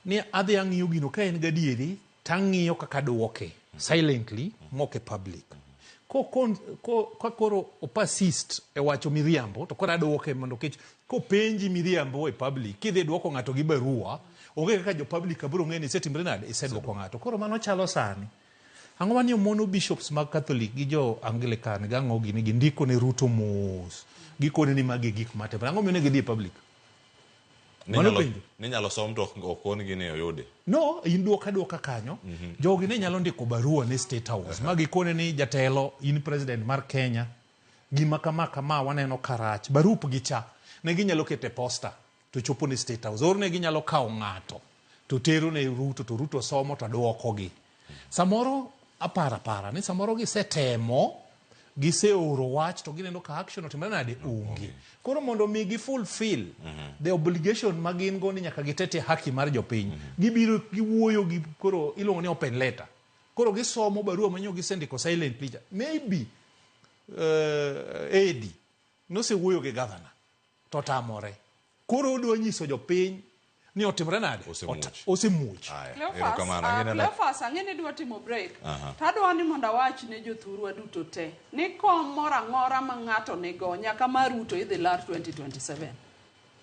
ni adhi ang'iyo gino ka en gadieri tang'iyo kaka duoke silently moke public ka koro opasist e wacho miriambo to koro aduoke mondo kech kopenji miriambo e public kidhi duoko ng'ato gi barua onge kaka jo public abiro ng'e ni isetimre nade iseduoko ng'ato koro mano chalo sani ang'o mani mono bishops mag Catholic gi jo Anglican gang'o gini gindiko ne Ruto mos gikone ni magi gik matemre ang'o mene gidhi e public Ninyalo som to okon gi ne oyude. No, in duoka kanyo. Jogi ne nyalo ndiko barua ne State House. Magi kone ni jatelo, in president mar Kenya. Gima kama waneno karach. Barup gi cha. Ne ginyalo kete posta. To chopo ne State House. Or ne ginyalo kao ng'ato. To tero ne Ruto. To Ruto somo to duoko gi. Samoro apara. Ni samoro gisetemo. Giseoro wach to gineno ka action otimre nade onge. Koro mondo mi gi fulfill the obligation magin go ni nyaka gitete haki mar jopiny. Gibiro giwuoyo gi koro iluongo ni open letter. Koro gisomo barua manyo gisendiko silently. Maybe Eddie no se wuoyo gi governor to tamore. Koro odwa nyiso jopiny ni otimre nade osemuoch. Cleophas ang'ene dwa timo break. Tadwa ni mondo awach ne jothurwa duto te ni kom moro ang'ora ma ng'ato nigo nyaka mar Ruto idhi lar 2027.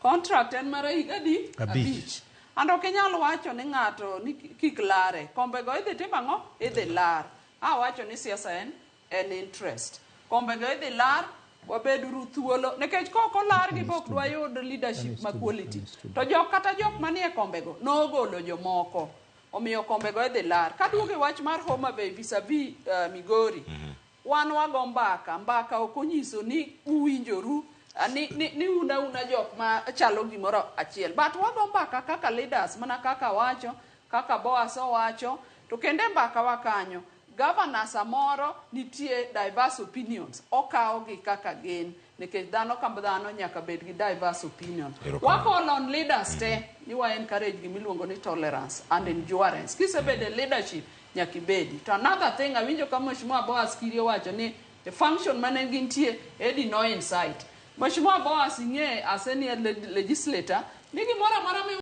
Contract en mar higa di abich. Ando kinyalo wacho ni ng'ato ni kik lare. Kombe go idhi timo ang'o? Idhi lar. Wacho ni siasa en interest. Kombe go idhi lar wabeduru thuolo nekech koko lar gi pok dwa yud leadership ma quality to kata jok manie kombe go nogolo jomoko omiyo kombe go idhi lar kaduoge wach mar Homa Bay vis-a-vis Migori wan wago mbaka okonyiso ni uwinjoru ni una jok ma chalo gimoro achiel but wago mbaka kaka leaders mana kaka wacho kaka Boas owacho to kende mbaka wakanyo Governor samoro nitie diverse opinions. Okao gi kaka gen. Nikech dhano kamba dhano nyaka bed gi diverse opinion. Wako on leaders te. Ni wa encourage gimiluongo ni tolerance and endurance. Kise bede leadership nyaki bedi. To another thing awinjo kama Mheshimiwa Boas Kirio wacho ni the function mane gintie Eddie no insight. Mheshimiwa Boas ing'e as any legislator ni gimoro amora